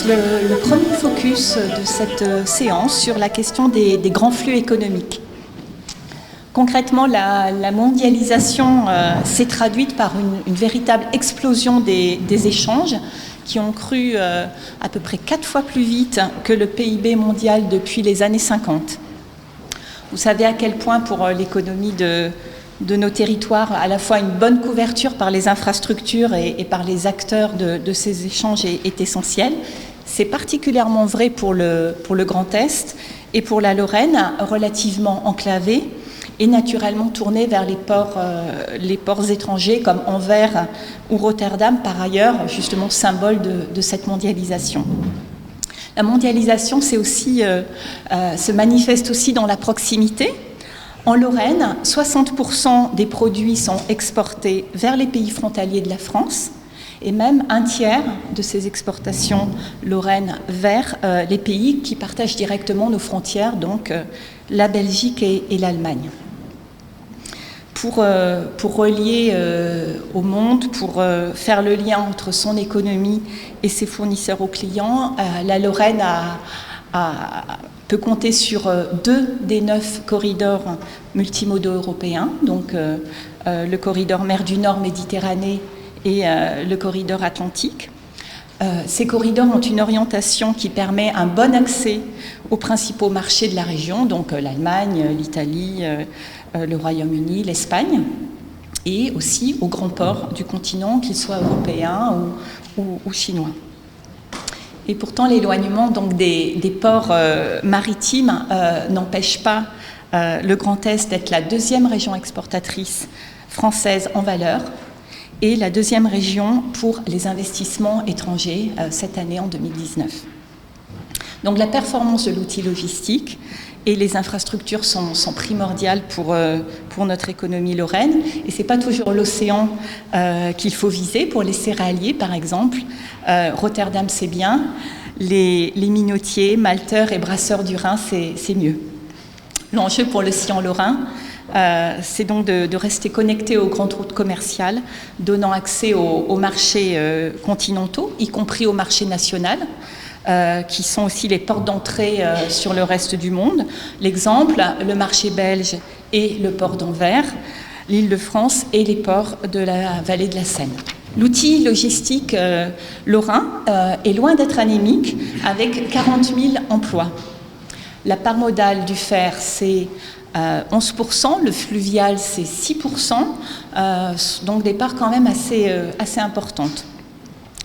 le premier focus de cette séance sur la question des grands flux économiques. Concrètement, la mondialisation s'est traduite par une véritable explosion des échanges qui ont cru à peu près 4 fois plus vite que le PIB mondial depuis les années 50. Vous savez à quel point pour l'économie de nos territoires, à la fois une bonne couverture par les infrastructures et par les acteurs de ces échanges est essentielle. C'est particulièrement vrai pour le Grand Est et pour la Lorraine, relativement enclavée et naturellement tournée vers les ports étrangers comme Anvers ou Rotterdam, par ailleurs, justement symbole de cette mondialisation. La mondialisation, se manifeste aussi dans la proximité. En Lorraine, 60% des produits sont exportés vers les pays frontaliers de la France et même un tiers de ces exportations lorraines vers les pays qui partagent directement nos frontières, donc la Belgique et l'Allemagne. Pour relier au monde, pour faire le lien entre son économie et ses fournisseurs aux clients, la Lorraine peut compter sur 2 des 9 corridors multimodaux européens, donc le corridor mer du Nord Méditerranée et le corridor Atlantique. Ces corridors ont une orientation qui permet un bon accès aux principaux marchés de la région, donc l'Allemagne, l'Italie, le Royaume-Uni, l'Espagne, et aussi aux grands ports du continent, qu'ils soient européens ou chinois. Et pourtant, l'éloignement donc, des ports maritimes n'empêche pas le Grand Est d'être la 2e région exportatrice française en valeur et la 2e région pour les investissements étrangers cette année en 2019. Donc la performance de l'outil logistique et les infrastructures sont primordiales pour notre économie lorraine. Et ce n'est pas toujours l'océan qu'il faut viser. Pour les céréaliers, par exemple, Rotterdam, c'est bien. Les minotiers, malteurs et brasseurs du Rhin, c'est mieux. L'enjeu pour le sillon lorrain, c'est donc de rester connecté aux grandes routes commerciales, donnant accès aux marchés continentaux, y compris au marché national, qui sont aussi les portes d'entrée sur le reste du monde. L'exemple, le marché belge et le port d'Anvers, l'Île-de-France et les ports de la vallée de la Seine. L'outil logistique lorrain est loin d'être anémique, avec 40 000 emplois. La part modale du fer, c'est 11%, le fluvial, c'est 6%, donc des parts quand même assez importantes.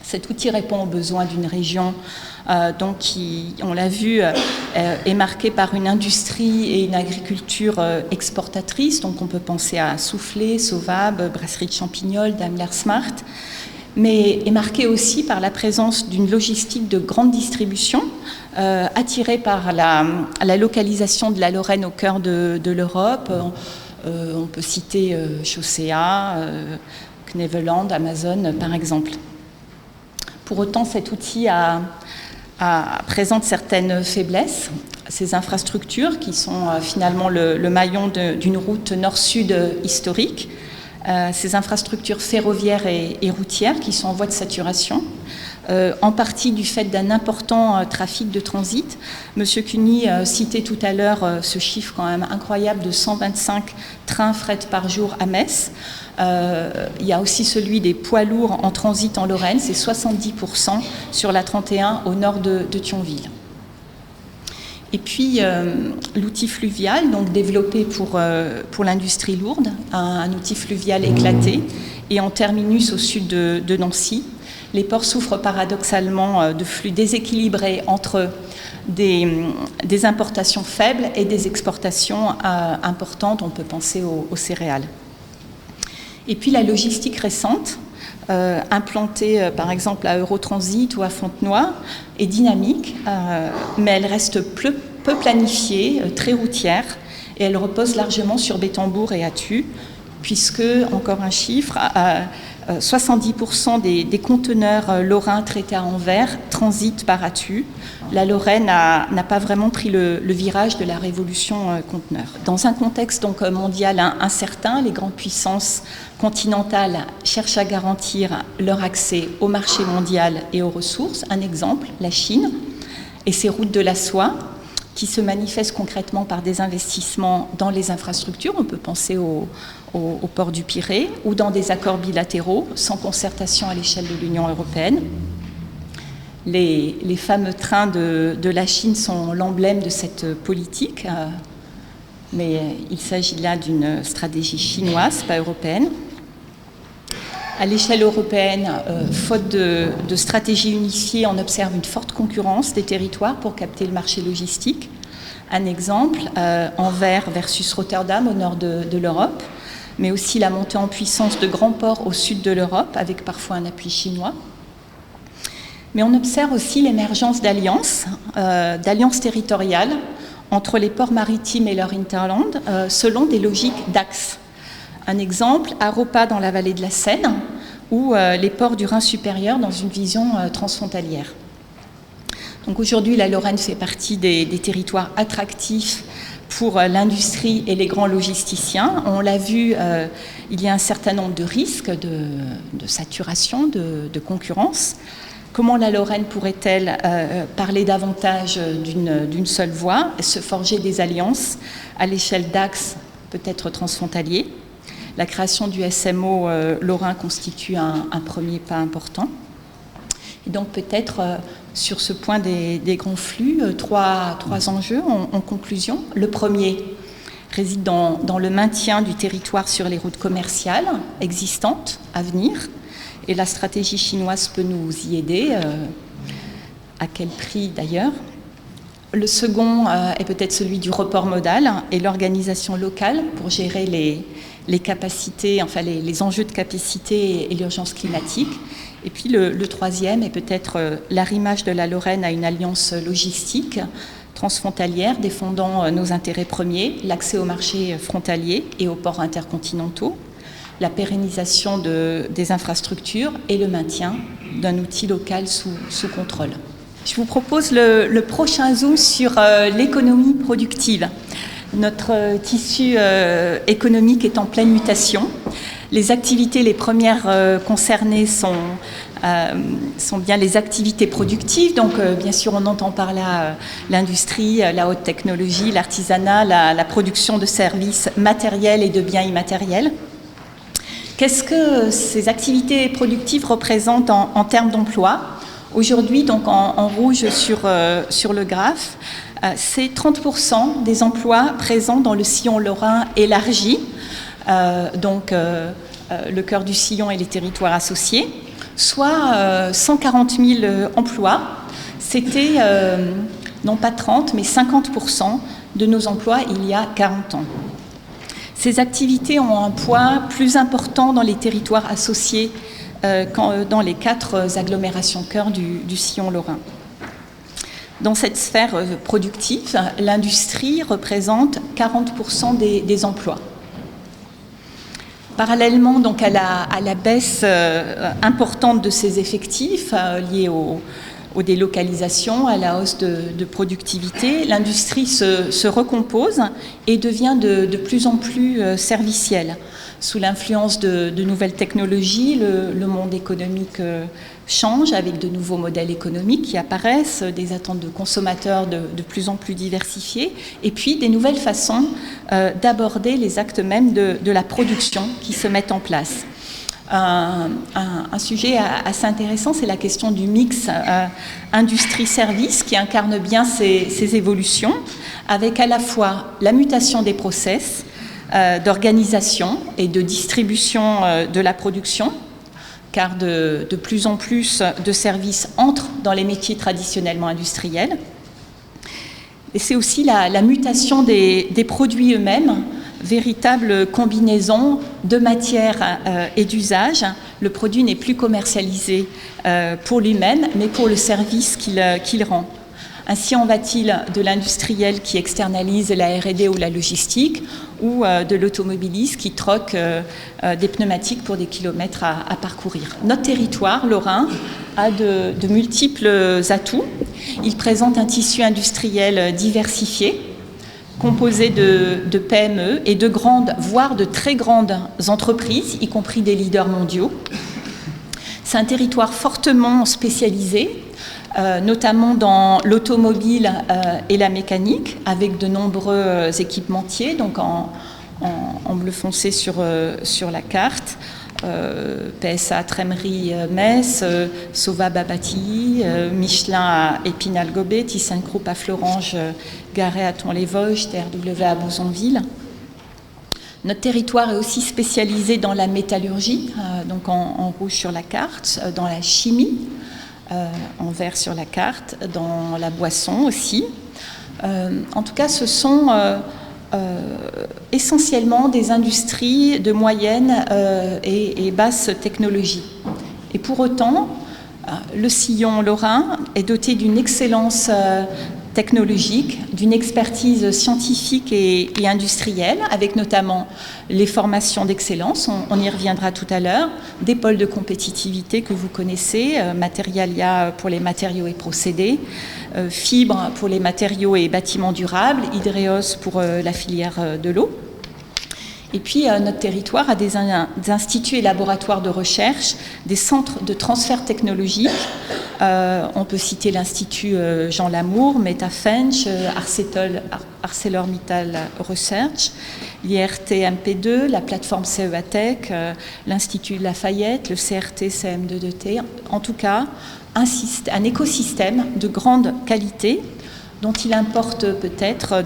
Cet outil répond aux besoins d'une région donc qui, on l'a vu, est marquée par une industrie et une agriculture exportatrices. Donc on peut penser à Soufflé, Sauvab, Brasserie de Champignol, Daimler Smart, mais est marquée aussi par la présence d'une logistique de grande distribution, attirée par la localisation de la Lorraine au cœur de l'Europe. On peut citer Chaussea, Kneveland, Amazon, par exemple. Pour autant, cet outil présente certaines faiblesses. Ces infrastructures, qui sont finalement le maillon d'une route nord-sud historique, ces infrastructures ferroviaires et routières qui sont en voie de saturation, en partie du fait d'un important trafic de transit. Monsieur Cuny citait tout à l'heure ce chiffre quand même incroyable de 125 trains fret par jour à Metz. Il y a aussi celui des poids lourds en transit en Lorraine, c'est 70% sur la 31 au nord de Thionville. Et puis l'outil fluvial, donc développé pour l'industrie lourde, un outil fluvial éclaté et en terminus au sud de Nancy. Les ports souffrent paradoxalement de flux déséquilibrés entre des importations faibles et des exportations importantes. On peut penser aux céréales. Et puis la logistique récente, implantée par exemple à Eurotransit ou à Fontenoy, est dynamique, mais elle reste peu planifiée, très routière, et elle repose largement sur Bétambourg et Attu, puisque, encore un chiffre, 70% des conteneurs lorrains traités à Anvers transitent par Attu. La Lorraine n'a pas vraiment pris le virage de la révolution conteneur. Dans un contexte donc mondial incertain, les grandes puissances continentales cherchent à garantir leur accès au marché mondial et aux ressources. Un exemple, la Chine et ses routes de la soie, qui se manifestent concrètement par des investissements dans les infrastructures. On peut penser au port du Pirée, ou dans des accords bilatéraux sans concertation à l'échelle de l'Union européenne. Les fameux trains de la Chine sont l'emblème de cette politique, mais il s'agit là d'une stratégie chinoise, pas européenne. À l'échelle européenne, faute de stratégie unifiée, on observe une forte concurrence des territoires pour capter le marché logistique. Un exemple, Anvers versus Rotterdam au nord de l'Europe, mais aussi la montée en puissance de grands ports au sud de l'Europe, avec parfois un appui chinois. Mais on observe aussi l'émergence d'alliances territoriales entre les ports maritimes et leur hinterland, selon des logiques d'axes. Un exemple, Aropa dans la vallée de la Seine, ou les ports du Rhin supérieur dans une vision transfrontalière. Donc aujourd'hui, la Lorraine fait partie des territoires attractifs pour l'industrie et les grands logisticiens. On l'a vu, il y a un certain nombre de risques de saturation, de concurrence. Comment la Lorraine pourrait-elle parler davantage d'une seule voix, se forger des alliances à l'échelle d'axes peut-être transfrontaliers? La création du SMO lorrain constitue un premier pas important. Et donc peut-être sur ce point des grands flux, trois enjeux en conclusion. Le premier réside dans le maintien du territoire sur les routes commerciales existantes à venir. Et la stratégie chinoise peut nous y aider. À quel prix d'ailleurs? Le second est peut-être celui du report modal et l'organisation locale pour gérer les capacités, enfin les enjeux de capacité et l'urgence climatique. Et puis le troisième est peut-être l'arrimage de la Lorraine à une alliance logistique transfrontalière défendant nos intérêts premiers, l'accès aux marchés frontaliers et aux ports intercontinentaux, la pérennisation des infrastructures et le maintien d'un outil local sous contrôle. Je vous propose le prochain zoom sur l'économie productive. Notre tissu économique est en pleine mutation. Les activités les premières concernées sont bien les activités productives. Donc, bien sûr, on entend par là l'industrie, la haute technologie, l'artisanat, la production de services matériels et de biens immatériels. Qu'est-ce que ces activités productives représentent en termes d'emploi? Aujourd'hui, donc en rouge sur le graphe, c'est 30% des emplois présents dans le sillon lorrain élargi, le cœur du sillon et les territoires associés, soit 140 000 emplois. C'était non pas 30, mais 50% de nos emplois il y a 40 ans. Ces activités ont un poids plus important dans les territoires associés dans les 4 agglomérations cœur du sillon lorrain. Dans cette sphère productive, l'industrie représente 40% des emplois. Parallèlement donc à la baisse importante de ces effectifs liés aux délocalisations, à la hausse de productivité, l'industrie se recompose et devient de plus en plus servicielle. Sous l'influence de nouvelles technologies, le monde économique change avec de nouveaux modèles économiques qui apparaissent, des attentes de consommateurs de plus en plus diversifiées, et puis des nouvelles façons d'aborder les actes mêmes de la production qui se mettent en place. Un sujet assez intéressant, c'est la question du mix industrie-service qui incarne bien ces évolutions, avec à la fois la mutation des process, d'organisation et de distribution de la production, car de plus en plus de services entrent dans les métiers traditionnellement industriels. Et c'est aussi la mutation des produits eux-mêmes, véritable combinaison de matières et d'usage. Le produit n'est plus commercialisé pour lui-même, mais pour le service qu'il rend. Ainsi en va-t-il de l'industriel qui externalise la R&D ou la logistique, ou de l'automobiliste qui troque des pneumatiques pour des kilomètres à parcourir. Notre territoire, lorrain, a de multiples atouts. Il présente un tissu industriel diversifié, composé de PME et de grandes, voire de très grandes entreprises, y compris des leaders mondiaux. C'est un territoire fortement spécialisé, notamment dans l'automobile et la mécanique, avec de nombreux équipementiers, donc en bleu foncé sur la carte. PSA Trémery Metz, Sova Babati, Michelin à Épinal-Gobet, ThyssenKrupp à Florange, Garret à Thon-les-Vosges, TRW à Bouzonville. Notre territoire est aussi spécialisé dans la métallurgie, donc en rouge sur la carte, dans la chimie, en vert sur la carte, dans la boisson aussi. En tout cas, ce sont essentiellement des industries de moyenne et basse technologie. Et pour autant, le sillon lorrain est doté d'une excellence technologique, d'une expertise scientifique et industrielle, avec notamment les formations d'excellence, on y reviendra tout à l'heure, des pôles de compétitivité que vous connaissez, Materialia pour les matériaux et procédés, Fibre pour les matériaux et bâtiments durables, Hydreos pour la filière de l'eau. Et puis, notre territoire a des instituts et laboratoires de recherche, des centres de transfert technologique. On peut citer l'Institut Jean Lamour, Metafench, ArcelorMittal Research, l'IRT MP2, la plateforme CEATech, l'Institut Lafayette, le CRT CM2DT. En tout cas, un écosystème de grande qualité dont il importe peut-être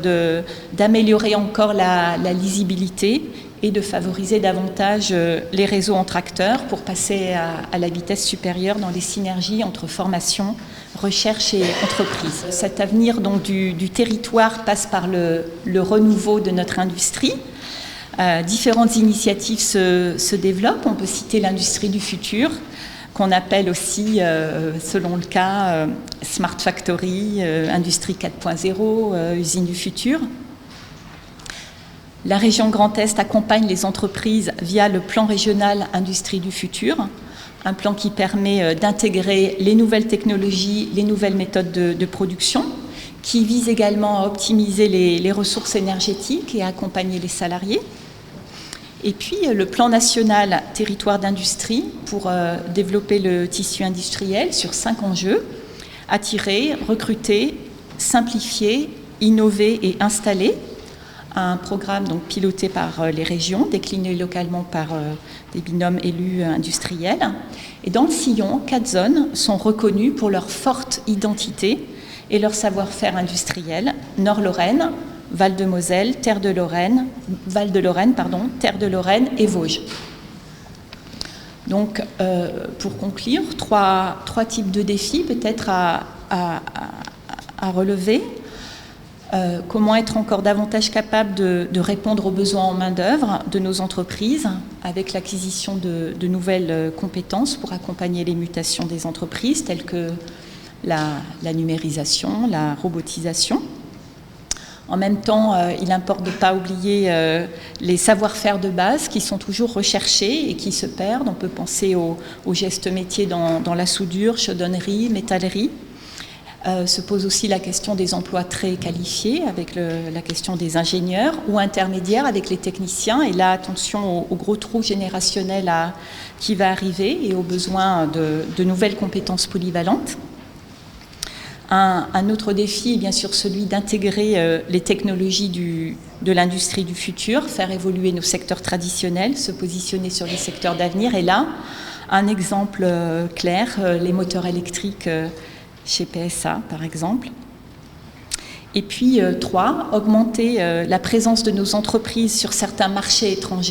d'améliorer encore la lisibilité et de favoriser davantage les réseaux entre acteurs pour passer à la vitesse supérieure dans les synergies entre formation, recherche et entreprise. Cet avenir donc, du territoire passe par le renouveau de notre industrie. Différentes initiatives se développent. On peut citer l'industrie du futur, qu'on appelle aussi, selon le cas, Smart Factory, Industrie 4.0, Usine du futur. La région Grand Est accompagne les entreprises via le plan régional Industrie du futur, un plan qui permet d'intégrer les nouvelles technologies, les nouvelles méthodes de production, qui vise également à optimiser les ressources énergétiques et à accompagner les salariés. Et puis le plan national territoire d'industrie pour développer le tissu industriel sur 5 enjeux: attirer, recruter, simplifier, innover et installer. Un programme donc piloté par les régions, décliné localement par des binômes élus industriels. Et dans le sillon, 4 zones sont reconnues pour leur forte identité et leur savoir-faire industriel: Nord-Lorraine, Val-de-Moselle, Val-de-Lorraine, Terre de Lorraine et Vosges. Donc, pour conclure, trois types de défis peut-être à relever. Comment être encore davantage capable de répondre aux besoins en main-d'œuvre de nos entreprises avec l'acquisition de nouvelles compétences pour accompagner les mutations des entreprises telles que la numérisation, la robotisation. En même temps, il importe de ne pas oublier les savoir-faire de base qui sont toujours recherchés et qui se perdent. On peut penser aux gestes métiers dans la soudure, chaudonnerie, métallerie. Se pose aussi la question des emplois très qualifiés, avec la question des ingénieurs ou intermédiaires avec les techniciens. Et là, attention au gros trou générationnel qui va arriver et aux besoins de nouvelles compétences polyvalentes. Un autre défi est bien sûr celui d'intégrer les technologies de l'industrie du futur, faire évoluer nos secteurs traditionnels, se positionner sur les secteurs d'avenir. Et là, un exemple clair, les moteurs électriques chez PSA, par exemple. Et puis, 3, augmenter la présence de nos entreprises sur certains marchés étrangers.